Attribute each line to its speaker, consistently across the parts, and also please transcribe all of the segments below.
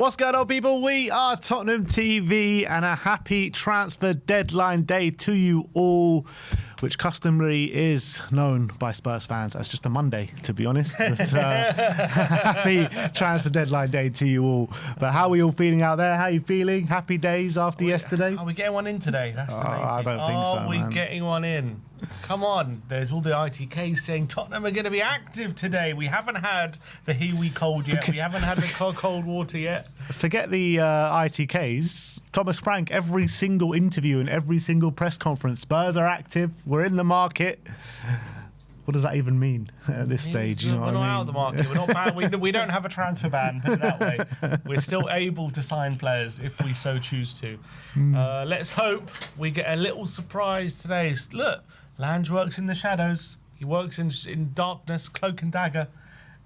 Speaker 1: What's going on, people? We are Tottenham TV, and a happy transfer deadline day to you all, which customarily is known by Spurs fans as just a Monday, to be honest. But, happy transfer deadline day to you all. But how are we all feeling out there? How are you feeling? Happy days after yesterday?
Speaker 2: Are we getting one in today? That's the main thing.
Speaker 1: I don't think so,
Speaker 2: Are we
Speaker 1: man.
Speaker 2: getting one in? Come on. There's all the ITKs saying Tottenham are going to be active today. We haven't had the Hiwi cold yet. We haven't had the cold water yet.
Speaker 1: Forget the ITKs. Thomas Frank, every single interview and every single press conference, Spurs are active. We're in the market. What does that even mean at this stage? You know
Speaker 2: We're not out of the market. We're not banned. We don't have a transfer ban, put it that way. We're still able to sign players if we so choose to. Let's hope we get a little surprise today. Look, Lange works in the shadows. He works in darkness, cloak and dagger.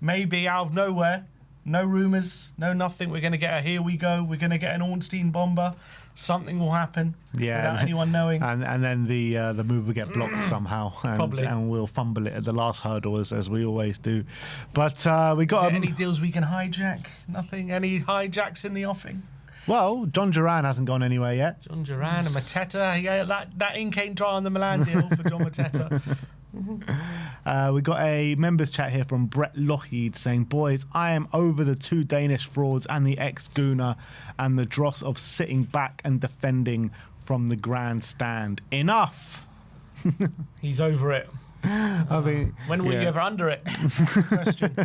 Speaker 2: Maybe out of nowhere, no rumours, no nothing. We're going to get a here we go. We're going to get an Ornstein bomber. Something will happen without anyone knowing.
Speaker 1: And then the move will get blocked somehow. And we'll fumble it at the last hurdle, as we always do. But we got...
Speaker 2: any deals we can hijack? Nothing? Any hijacks in the offing?
Speaker 1: Well, John Duran hasn't gone anywhere yet.
Speaker 2: John Duran and Mateta. Yeah, that ink ain't dry on the Milan deal for John Mateta.
Speaker 1: We got a members chat here from Brett Lockheed saying, boys, I am over the two Danish frauds and the ex-Gooner and the dross of sitting back and defending from the grandstand. Enough.
Speaker 2: He's over it.
Speaker 1: I think,
Speaker 2: when were you ever under it? Question.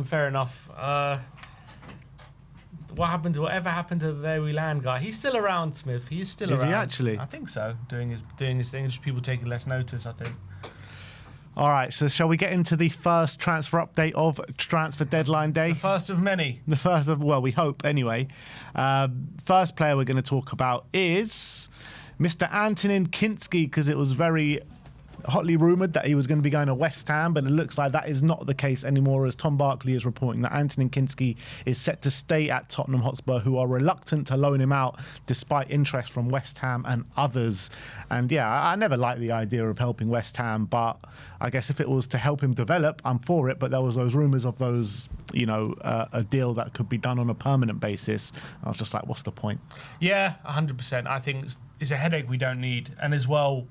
Speaker 2: Fair enough. Whatever happened to the There We Land guy? He's still around, Smith. He's still around.
Speaker 1: Is he actually?
Speaker 2: I think so. Doing his thing. Just people taking less notice, I think.
Speaker 1: All right, so shall we get into the first transfer update of transfer deadline day?
Speaker 2: The first of many.
Speaker 1: The first of, well, we hope anyway. First player we're going to talk about is Mr. Antinine Kinsky, because it was very hotly rumoured that he was going to be going to West Ham, but it looks like that is not the case anymore, as Tom Barkley is reporting that Antinine Kinsky is set to stay at Tottenham Hotspur, who are reluctant to loan him out despite interest from West Ham and others. And yeah, I never liked the idea of helping West Ham, but I guess if it was to help him develop, I'm for it. But there was those rumours of those, you know, a deal that could be done on a permanent basis. I was just like, what's the point?
Speaker 2: Yeah, 100%. I think it's a headache we don't need. And as well,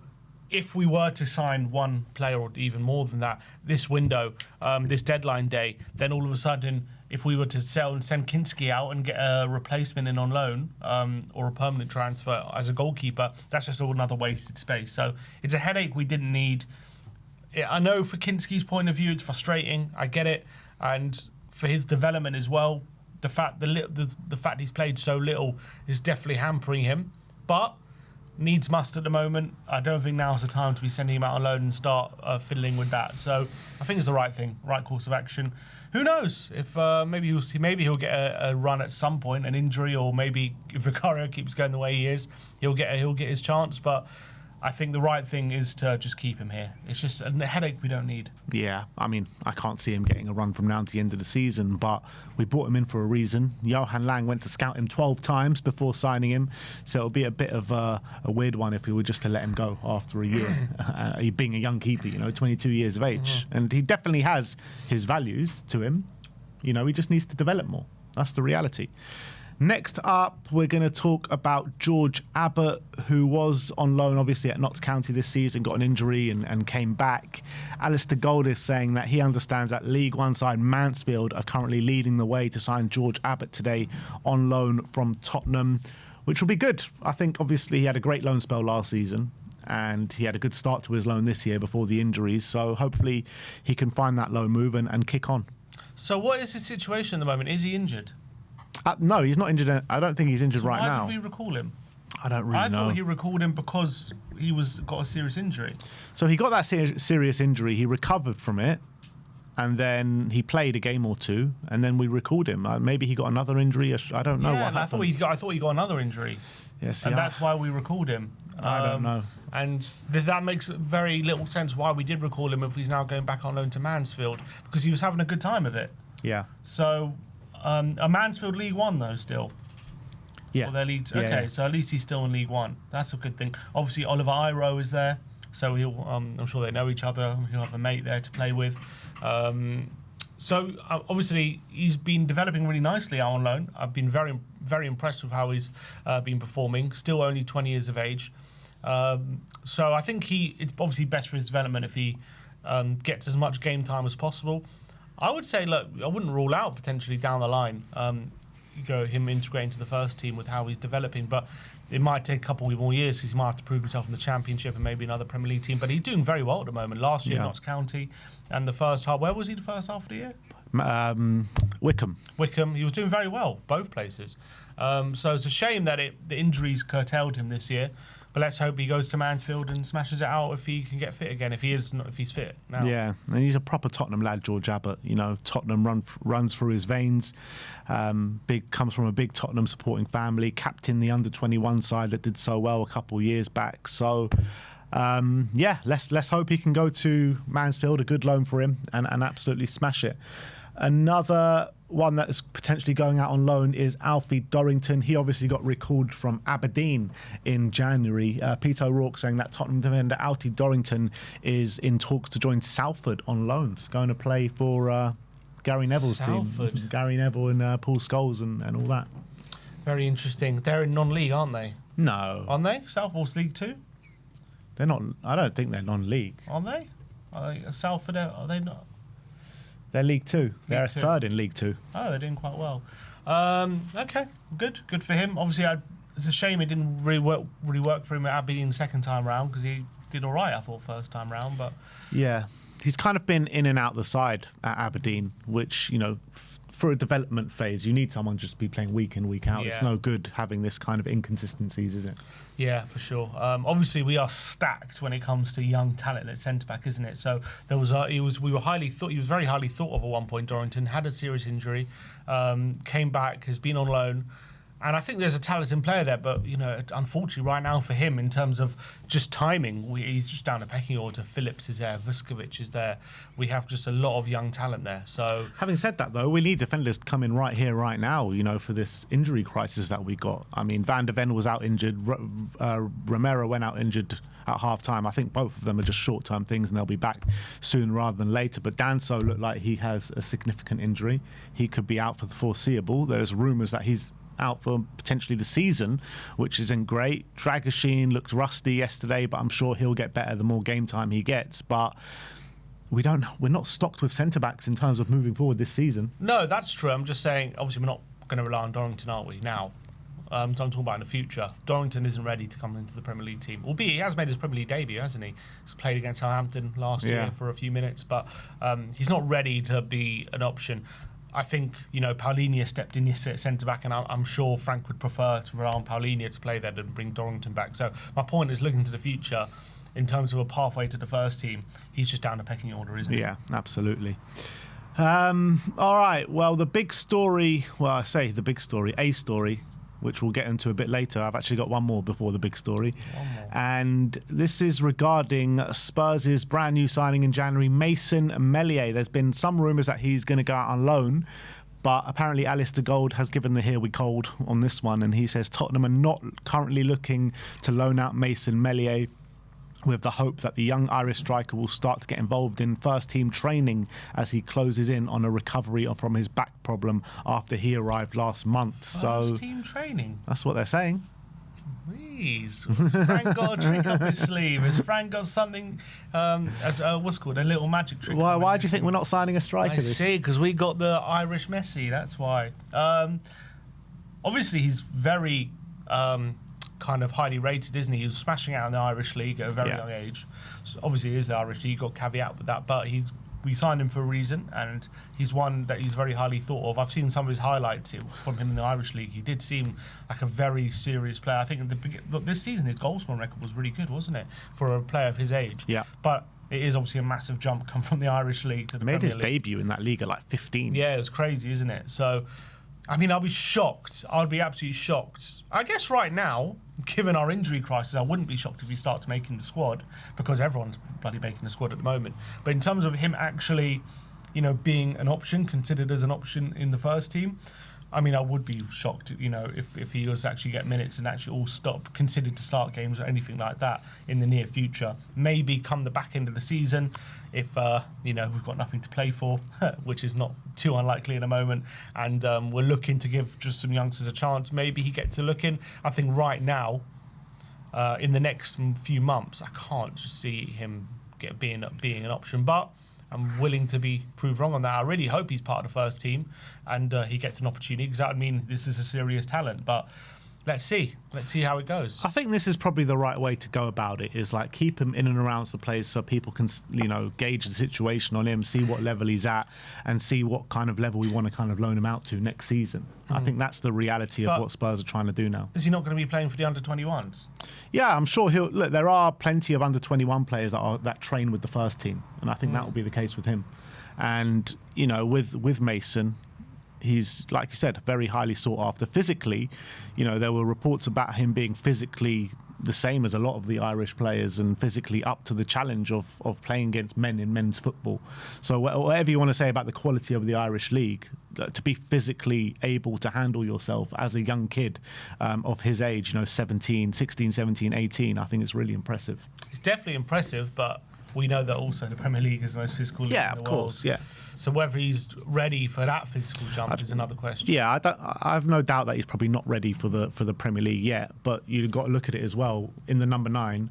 Speaker 2: if we were to sign one player or even more than that this window, this deadline day, then all of a sudden, if we were to sell and send Kinskys out and get a replacement in on loan or a permanent transfer as a goalkeeper, that's just another wasted space. So it's a headache we didn't need. I know for Kinskys' point of view, it's frustrating. I get it. And for his development as well, the fact he's played so little is definitely hampering him. But needs must at the moment. I don't think now's the time to be sending him out on loan and start fiddling with that. So I think it's the right thing, right course of action. Who knows if maybe he'll get a run at some point, an injury, or maybe if Vicario keeps going the way he is, he'll get his chance. But I think the right thing is to just keep him here. It's just a headache we don't need.
Speaker 1: Yeah, I mean, I can't see him getting a run from now to the end of the season, but we brought him in for a reason. Johan Lang went to scout him 12 times before signing him, so it'll be a bit of a weird one if we were just to let him go after a year. Being a young keeper, 22 years of age. And he definitely has his values to him. He just needs to develop more. That's the reality. Next up, we're going to talk about George Abbott, who was on loan, obviously, at Notts County this season, got an injury and came back. Alistair Gold is saying that he understands that League One side Mansfield are currently leading the way to sign George Abbott today on loan from Tottenham, which will be good. I think, obviously, he had a great loan spell last season, and he had a good start to his loan this year before the injuries. So hopefully he can find that loan move and kick on.
Speaker 2: So what is his situation at the moment? Is he injured?
Speaker 1: No, he's not injured. I don't think he's injured right now.
Speaker 2: Why did we recall him?
Speaker 1: I don't really know.
Speaker 2: I thought he recalled him because he got a serious injury.
Speaker 1: So he got that serious injury. He recovered from it, and then he played a game or two, and then we recalled him. Maybe he got another injury. I don't know what happened.
Speaker 2: I thought he got another injury.
Speaker 1: Yes,
Speaker 2: and that's why we recalled him.
Speaker 1: I don't know.
Speaker 2: And that makes very little sense why we did recall him if he's now going back on loan to Mansfield, because he was having a good time of it.
Speaker 1: Yeah.
Speaker 2: So, a Mansfield League One though still.
Speaker 1: Yeah.
Speaker 2: Or their leagues. Okay, so at least he's still in League One. That's a good thing. Obviously, Oliver Iro is there, so he'll. I'm sure they know each other. He'll have a mate there to play with. So obviously he's been developing really nicely out on loan. I've been very, very impressed with how he's been performing. Still only 20 years of age. So I think it's obviously better for his development if he gets as much game time as possible. I would say, look, I wouldn't rule out potentially down the line him integrating to the first team with how he's developing, but it might take a couple more years because he might have to prove himself in the Championship and maybe another Premier League team. But he's doing very well at the moment. Last year, Notts County, and the first half. Where was he the first half of the year?
Speaker 1: Wickham.
Speaker 2: He was doing very well, both places. So it's a shame that the injuries curtailed him this year. But let's hope he goes to Mansfield and smashes it out if he can get fit again. If he's fit now.
Speaker 1: Yeah, and he's a proper Tottenham lad, George Abbott. You know, Tottenham runs through his veins. Comes from a big Tottenham supporting family. Captain the under-21 side that did so well a couple of years back. So, let's hope he can go to Mansfield, a good loan for him, and absolutely smash it. Another one that is potentially going out on loan is Alfie Dorrington. He obviously got recalled from Aberdeen in January. Peter O'Rourke saying that Tottenham defender Alfie Dorrington is in talks to join Salford on loan. He's going to play for Gary Neville's team. Gary Neville and Paul Scholes and all that.
Speaker 2: Very interesting. They're in non-league, aren't they?
Speaker 1: No.
Speaker 2: Aren't they? Salford's League 2?
Speaker 1: They're not. I don't think they're non-league.
Speaker 2: Aren't they? Salford, are they not?
Speaker 1: They're League 2. They're third in League 2.
Speaker 2: Oh, they're doing quite well. Okay, good for him. Obviously, it's a shame it didn't really work for him at Aberdeen second time round because he did all right, I thought, first time round. But
Speaker 1: yeah, he's kind of been in and out the side at Aberdeen, which, you know, for a development phase, you need someone just to be playing week in, week out. Yeah. It's no good having this kind of inconsistencies, is it?
Speaker 2: Yeah, for sure. Obviously, we are stacked when it comes to young talent at centre back, isn't it? So there was he was very highly thought of at one point. Dorrington had a serious injury, came back, has been on loan. And I think there's a talented player there, but, you know, unfortunately right now for him, in terms of just timing, he's just down a pecking order. Phillips is there, Vuskovic is there. We have just a lot of young talent there. So,
Speaker 1: having said that, though, we need defenders to come in right here, right now, you know, for this injury crisis that we got. I mean, Van der Ven was out injured. Romero went out injured at half-time. I think both of them are just short-term things and they'll be back sooner rather than later. But Danso looked like he has a significant injury. He could be out for the foreseeable. There's rumours that he's out for potentially the season, which isn't great. Dragoshin looked rusty yesterday, but I'm sure he'll get better the more game time he gets. But we're not stocked with centre-backs in terms of moving forward this season.
Speaker 2: No, that's true. I'm just saying, obviously, we're not going to rely on Dorrington, are we, now? So I'm talking about in the future. Dorrington isn't ready to come into the Premier League team. Albeit he has made his Premier League debut, hasn't he? He's played against Southampton last year for a few minutes, but he's not ready to be an option. I think, you know, Paulinho stepped in yesterday at centre-back, and I'm sure Frank would prefer to rely on Paulinho to play there than bring Dorrington back. So my point is, looking to the future, in terms of a pathway to the first team, he's just down the pecking order, isn't he?
Speaker 1: Yeah, absolutely. All right, well, the big story, a story, which we'll get into a bit later. I've actually got one more before the big story. And this is regarding Spurs' brand new signing in January, Mason Melier. There's been some rumours that he's going to go out on loan, but apparently Alistair Gold has given the here we cold on this one, and he says Tottenham are not currently looking to loan out Mason Melier, with the hope that the young Irish striker will start to get involved in first-team training as he closes in on a recovery from his back problem after he arrived last month.
Speaker 2: First-team training?
Speaker 1: That's what they're saying.
Speaker 2: Please. Frank got a trick up his sleeve. Has Frank got something, what's it called, a little magic trick?
Speaker 1: Why do you think we're not signing a striker?
Speaker 2: I see, because we got the Irish Messi, that's why. Obviously, he's very... kind of highly rated, isn't he? He was smashing out in the Irish League at a very young age. So obviously, it is the Irish League, got caveat with that, but we signed him for a reason, and he's one that he's very highly thought of. I've seen some of his highlights from him in the Irish League. He did seem like a very serious player. I think this season his goal scoring record was really good, wasn't it, for a player of his age?
Speaker 1: Yeah.
Speaker 2: But it is obviously a massive jump come from the Irish League to the Premier League.
Speaker 1: Made his debut in that league at like 15.
Speaker 2: Yeah, it was crazy, isn't it? So, I mean, I'll be shocked. I'd be absolutely shocked. I guess right now, given our injury crisis, I wouldn't be shocked if he starts making the squad, because everyone's bloody making the squad at the moment. But in terms of him actually, you know, being an option, considered as an option in the first team, I mean, I would be shocked, if he was actually get minutes and actually considered to start games or anything like that in the near future. Maybe come the back end of the season, if we've got nothing to play for, which is not too unlikely in a moment, and we're looking to give just some youngsters a chance. Maybe he gets to look in. I think right now, in the next few months, I can't just see him being an option, but I'm willing to be proved wrong on that. I really hope he's part of the first team and he gets an opportunity, because that would mean this is a serious talent. But let's see how it goes.
Speaker 1: I think this is probably the right way to go about it, is like keep him in and around the place so people can, gauge the situation on him, see what level he's at, and see what kind of level we want to kind of loan him out to next season. I think that's the reality of what Spurs are trying to do now.
Speaker 2: Is he not going to be playing for the under-21s?
Speaker 1: Yeah, I'm sure he'll. Look, there are plenty of under-21 players that train with the first team, and I think that will be the case with him. And with Mason, he's, like you said, very highly sought after. Physically, there were reports about him being physically the same as a lot of the Irish players and physically up to the challenge of playing against men in men's football. So whatever you want to say about the quality of the Irish league, to be physically able to handle yourself as a young kid of his age, 16, 17, 18, I think it's really impressive.
Speaker 2: It's definitely impressive, but we know that also the Premier League is the most physical league in the world. Yeah, of course, yeah. So whether he's ready for that physical jump is another question. Yeah,
Speaker 1: I have no doubt that he's probably not ready for the Premier League yet. But you've got to look at it as well. In the number 9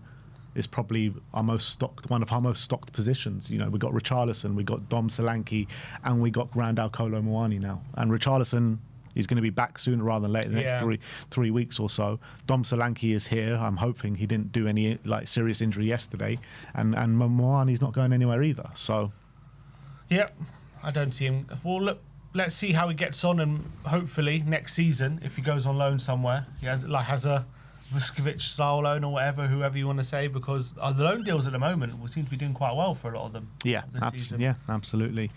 Speaker 1: is probably one of our most stocked positions. We've got Richarlison, we've got Dom Solanke, and we got Grandal Kolo Muani now. And Richarlison is going to be back sooner rather than later, the next three weeks or so. Dom Solanke is here. I'm hoping he didn't do any serious injury yesterday, and Muani's not going anywhere either. So,
Speaker 2: yep. I don't see him. Well, look, let's see how he gets on, and hopefully next season, if he goes on loan somewhere, he has a Vuskovic style loan or whoever you want to say, because the loan deals at the moment seem to be doing quite well for a lot of them.
Speaker 1: Yeah, absolutely.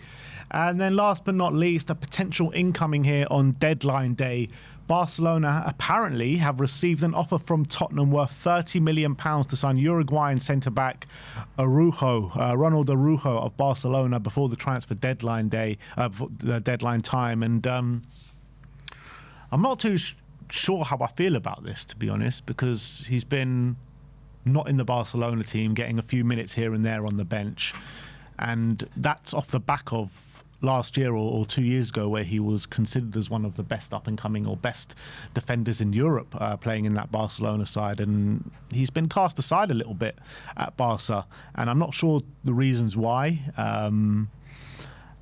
Speaker 1: And then last but not least, a potential incoming here on deadline day. Barcelona apparently have received an offer from Tottenham worth £30 million to sign Uruguayan centre-back Ronald Araujo of Barcelona before the transfer deadline day, before the deadline time. And I'm not too sure how I feel about this, to be honest, because he's been not in the Barcelona team, getting a few minutes here and there on the bench. And that's off the back of last year or 2 years ago, where he was considered as one of the best up-and-coming or best defenders in Europe, playing in that Barcelona side. And he's been cast aside a little bit at Barca, and I'm not sure the reasons why. And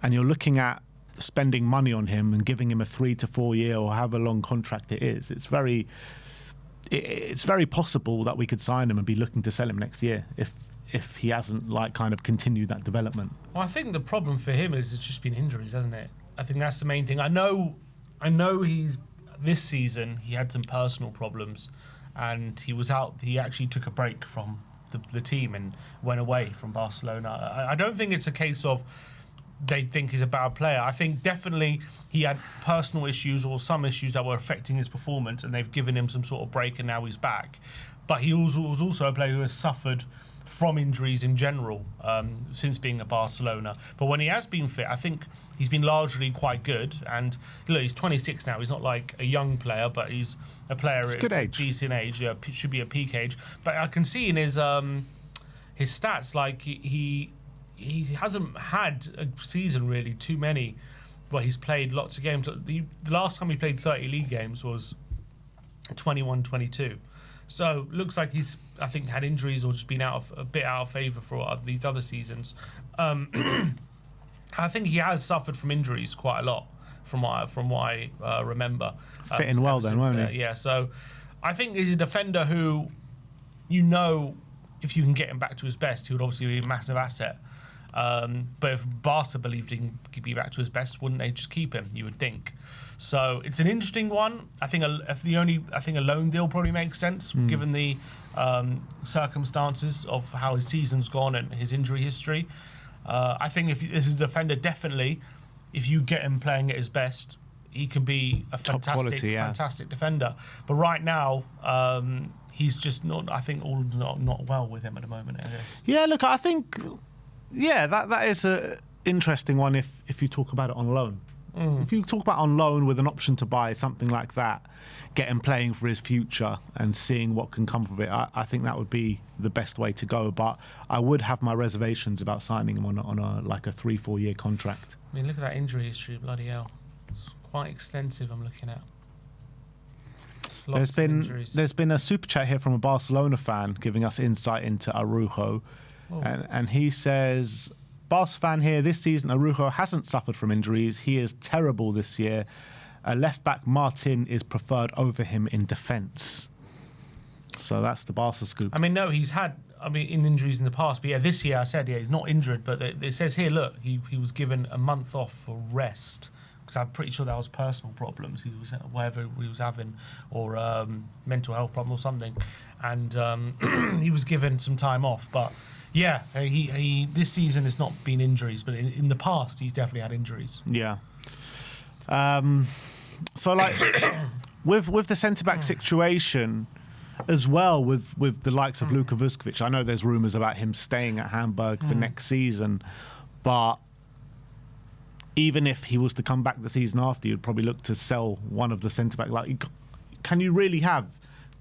Speaker 1: you're looking at spending money on him and giving him a 3 to 4 year or however long contract it is. It's very possible that we could sign him and be looking to sell him next year if he hasn't kind of continued that development.
Speaker 2: Well, I think the problem for him is it's just been injuries, hasn't it? I think that's the main thing. I know this season he had some personal problems and he was out. He actually took a break from the team and went away from Barcelona. I don't think it's a case of they think he's a bad player. I think definitely he had personal issues or some issues that were affecting his performance, and they've given him some sort of break and now he's back. But he was also a player who has suffered from injuries in general since being at Barcelona. But when he has been fit, I think he's been largely quite good. And look, he's 26 now. He's not like a young player, but he's a player at a decent age. Yeah, should be a peak age. But I can see in his stats, like he hasn't had a season really too many where he's played lots of games. The last time he played 30 league games was 21-22. So looks like he's, I think, had injuries or just been a bit out of favour for these other seasons. I think he has suffered from injuries quite a lot, from what I remember.
Speaker 1: Fitting well then, won't he?
Speaker 2: Yeah. So I think he's a defender who, if you can get him back to his best, he would obviously be a massive asset. But if Barca believed he could be back to his best, wouldn't they just keep him? You would think. So it's an interesting one. I think a loan deal probably makes sense given the circumstances of how his season's gone and his injury history. I think if this is a defender, definitely, if you get him playing at his best, he can be a fantastic defender. But right now, he's just not. I think all not well with him at the moment. I guess.
Speaker 1: Yeah, look, I think. Yeah, that is a interesting one if you talk about it on loan. If you talk about on loan with an option to buy, something like that, get him playing for his future and seeing what can come of it, I think that would be the best way to go. But I would have my reservations about signing him on a 3-4 year contract.
Speaker 2: I mean, look at that injury history, bloody hell. It's quite extensive, I'm looking at.
Speaker 1: There's been a super chat here from a Barcelona fan giving us insight into Araújo. And he says, Barca fan here, this season Araújo hasn't suffered from injuries. He is terrible this year. Left-back Martin is preferred over him in defence. So that's the Barca scoop.
Speaker 2: I mean, no, he's had injuries in the past. But yeah, this year I said, he's not injured. But it says here, look, he was given a month off for rest. Because I'm pretty sure that was personal problems. He was whatever he was having, or mental health problem or something. And he was given some time off. But yeah, he this season has not been injuries, but in the past he's definitely had injuries.
Speaker 1: Yeah. So like with the centre back situation as well, with the likes of Luka Vuskovic, I know there's rumours about him staying at Hamburg for next season, but even if he was to come back the season after, you'd probably look to sell one of the centre back. Like, can you really have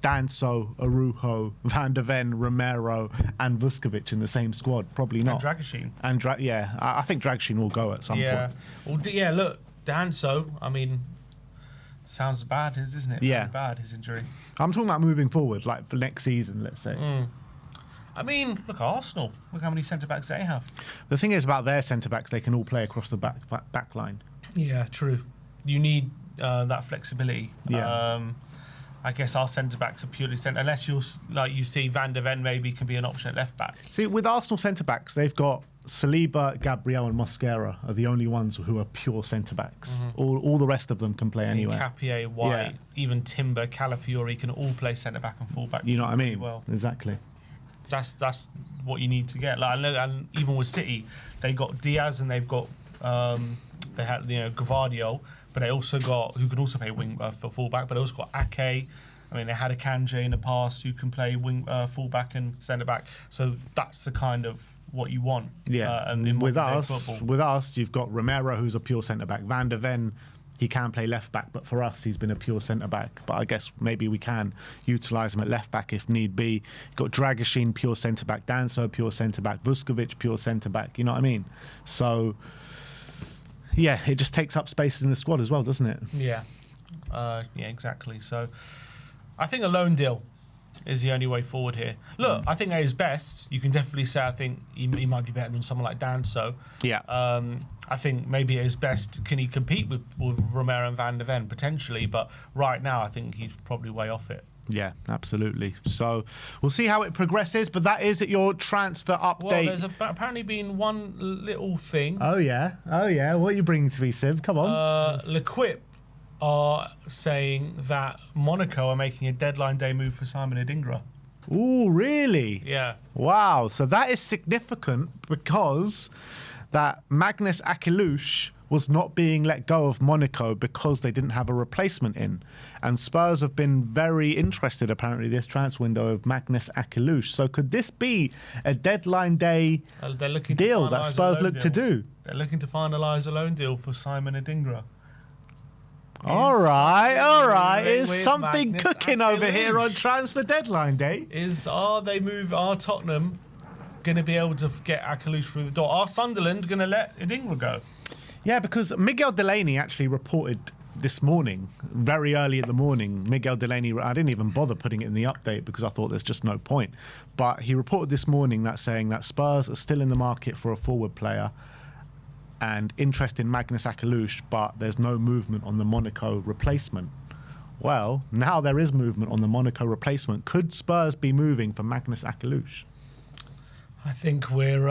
Speaker 1: Danso, Araújo, Van der Ven, Romero, and Vuskovic in the same squad? Probably not.
Speaker 2: And Dragusin.
Speaker 1: I think Dragusin will go at some point.
Speaker 2: Well, look, Danso, I mean, sounds bad, isn't it?
Speaker 1: Yeah.
Speaker 2: Very bad, his injury.
Speaker 1: I'm talking about moving forward, like for next season, let's say.
Speaker 2: I mean, look, Arsenal. Look how many centre-backs they have.
Speaker 1: The thing is about their centre-backs, they can all play across the back line.
Speaker 2: Yeah, true. You need that flexibility.
Speaker 1: Yeah.
Speaker 2: I guess our centre-backs are purely unless you see Van der Ven maybe can be an option at left-back.
Speaker 1: See, with Arsenal centre-backs, they've got Saliba, Gabriel and Mosquera are the only ones who are pure centre-backs. All the rest of them can play anywhere.
Speaker 2: Cappier, White, even Timber, Calafiori can all play centre-back and full-back.
Speaker 1: You know what I mean?
Speaker 2: Well.
Speaker 1: Exactly.
Speaker 2: That's what you need to get. Like, and even with City, they got Diaz and they've got they had Gvardiol, but they also got who could also play wing for fullback. But they also got Ake. I mean, they had a Kanje in the past who can play wing fullback and centre back. So that's the kind of what you want.
Speaker 1: Yeah, and with us, you've got Romero, who's a pure centre back. Van der Ven, he can play left back, but for us, he's been a pure centre back. But I guess maybe we can utilise him at left back if need be. You've got Dragusin, pure centre back. Danso, pure centre back. Vuskovic, pure centre back. You know what I mean? So, yeah, it just takes up spaces in the squad as well, doesn't it?
Speaker 2: Yeah, exactly. So, I think a loan deal is the only way forward here. Look, I think at his best, you can definitely say I think he might be better than someone like Danso.
Speaker 1: Yeah.
Speaker 2: I think maybe at his best, can he compete with Romero and Van der Ven? Potentially, but right now I think he's probably way off it.
Speaker 1: Yeah, absolutely. So we'll see how it progresses, but that is your transfer update.
Speaker 2: Well, there's apparently been one little thing.
Speaker 1: Oh, yeah. What are you bringing to me, Sib? Come on.
Speaker 2: L'Equipe are saying that Monaco are making a deadline day move for Simon Adingra.
Speaker 1: Ooh, really?
Speaker 2: Yeah.
Speaker 1: Wow. So that is significant because that Magnus Akliouche was not being let go of Monaco because they didn't have a replacement in. And Spurs have been very interested, apparently, this transfer window of Magnus Akliouche. So could this be a deadline day deal that Spurs look to do?
Speaker 2: They're looking to finalise a loan deal for Simon Adingra.
Speaker 1: All right. Is something cooking over here on transfer deadline day?
Speaker 2: Are Tottenham going to be able to get Akliouche through the door? Are Sunderland going to let Adingra go?
Speaker 1: Yeah, because Miguel Delaney actually reported this morning, very early in the morning. Miguel Delaney, I didn't even bother putting it in the update because I thought there's just no point. But he reported this morning saying that Spurs are still in the market for a forward player and interest in Magnus Akliouche, but there's no movement on the Monaco replacement. Well, now there is movement on the Monaco replacement. Could Spurs be moving for Magnus Akliouche?
Speaker 2: I think we're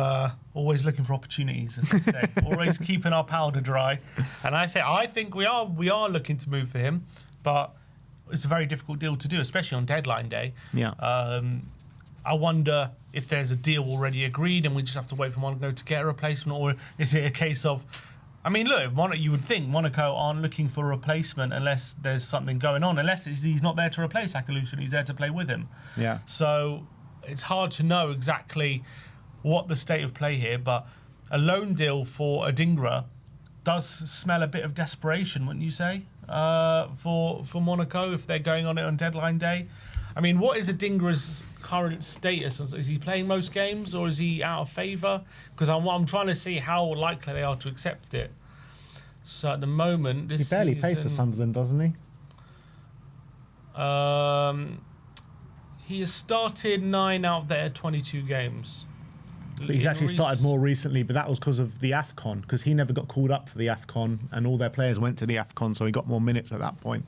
Speaker 2: always looking for opportunities, as they say. Always keeping our powder dry. And I think we are looking to move for him, but it's a very difficult deal to do, especially on deadline day.
Speaker 1: Yeah.
Speaker 2: I wonder if there's a deal already agreed and we just have to wait for Monaco to get a replacement, or is it a case of, I mean, look, you would think Monaco aren't looking for a replacement unless there's something going on, unless he's not there to replace Akliouche and he's there to play with him.
Speaker 1: Yeah.
Speaker 2: So it's hard to know exactly what the state of play here, but a loan deal for Adingra does smell a bit of desperation, wouldn't you say, for Monaco if they're going on it on deadline day? I mean, what is Adingra's current status? Is he playing most games or is he out of favour? Because I'm trying to see how likely they are to accept it. So at the moment, this
Speaker 1: he barely plays for Sunderland, doesn't he?
Speaker 2: He has started 9 out of their 22 games.
Speaker 1: But he's actually started more recently, but that was because of the AFCON, because he never got called up for the AFCON, and all their players went to the AFCON, so he got more minutes at that point.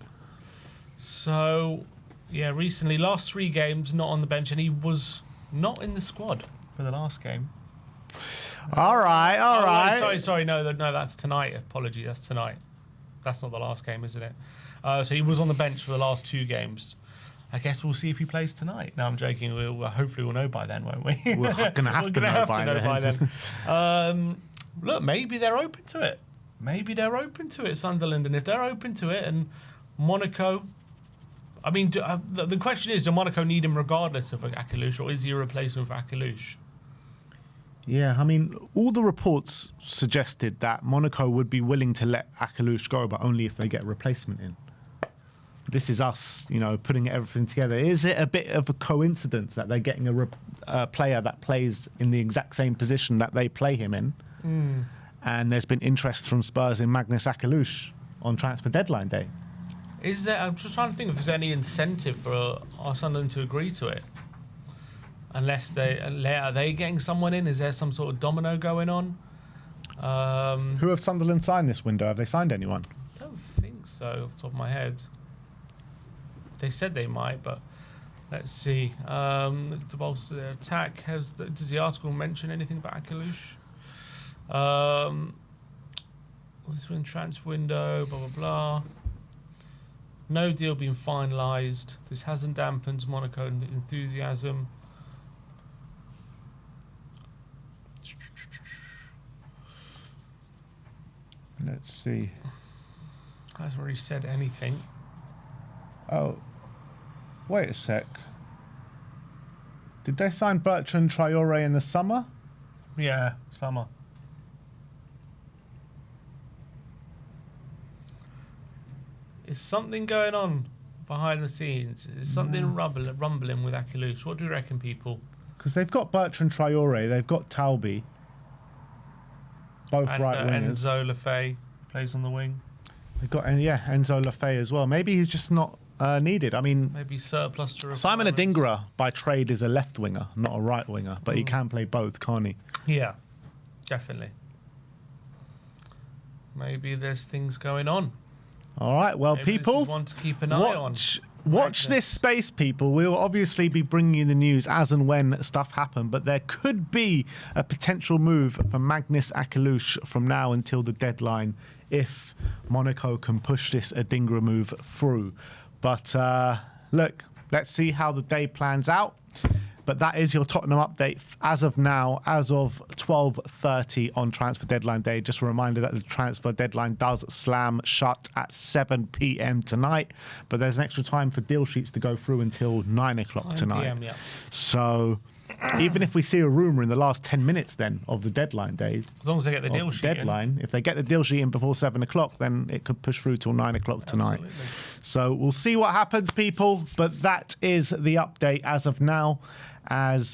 Speaker 2: So, yeah, recently, last 3 games, not on the bench, and he was not in the squad for the last game.
Speaker 1: All right.
Speaker 2: Sorry, no, that's tonight. Apology, that's tonight. That's not the last game, isn't it? So he was on the bench for the last 2 games. I guess we'll see if he plays tonight. No, I'm joking. Hopefully we'll know by then, won't we?
Speaker 1: We're going to have to know by then.
Speaker 2: Look, maybe they're open to it. Maybe they're open to it, Sunderland. And if they're open to it, and Monaco... I mean, the question is, do Monaco need him regardless of Akliouche, or is he a replacement for Akliouche?
Speaker 1: Yeah, I mean, all the reports suggested that Monaco would be willing to let Akliouche go, but only if they get a replacement in. This is us, putting everything together. Is it a bit of a coincidence that they're getting a player that plays in the exact same position that they play him in? And there's been interest from Spurs in Magnus Akliouche on transfer deadline day.
Speaker 2: I'm just trying to think if there's any incentive for Sunderland to agree to it. Unless are they getting someone in? Is there some sort of domino going on?
Speaker 1: Who have Sunderland signed this window? Have they signed anyone?
Speaker 2: I don't think so, off the top of my head. They said they might, but let's see. To bolster their attack, does the article mention anything about Akliouche? This one transfer window, blah blah blah. No deal being finalised. This hasn't dampened Monaco enthusiasm.
Speaker 1: Let's see.
Speaker 2: Hasn't really said anything.
Speaker 1: Oh, wait a sec. Did they sign Bertrand Traoré in the summer?
Speaker 2: Yeah, summer. Is something going on behind the scenes? Is something rumbling with Akliouche? What do you reckon, people?
Speaker 1: Because they've got Bertrand Traoré, they've got Talbi. Both right wingers.
Speaker 2: Enzo Lefebvre plays on the wing.
Speaker 1: They've got Enzo Lefebvre as well. Maybe he's just not needed. I mean,
Speaker 2: maybe surplus to
Speaker 1: Simon Adingra by trade is a left winger, not a right winger, but he can play both, can't he?
Speaker 2: Yeah, definitely. Maybe there's things going on.
Speaker 1: All right, well,
Speaker 2: maybe
Speaker 1: people,
Speaker 2: this is one to keep an eye on.
Speaker 1: Watch this space, people. We'll obviously be bringing you the news as and when stuff happen, but there could be a potential move for Magnus Akliouche from now until the deadline if Monaco can push this Adingra move through. But look, let's see how the day plans out. But that is your Tottenham update as of now, as of 12:30 on transfer deadline day. Just a reminder that the transfer deadline does slam shut at 7 p.m. tonight, but there's an extra time for deal sheets to go through until 9 o'clock tonight. 9 p.m., yeah. So even if we see a rumour in the last 10 minutes then of the deadline day,
Speaker 2: as long as they get the deal sheet
Speaker 1: deadline, if they get the deal sheet in before 7 o'clock, then it could push through till 9 o'clock tonight. Absolutely. So we'll see what happens, people, but that is the update as of now. As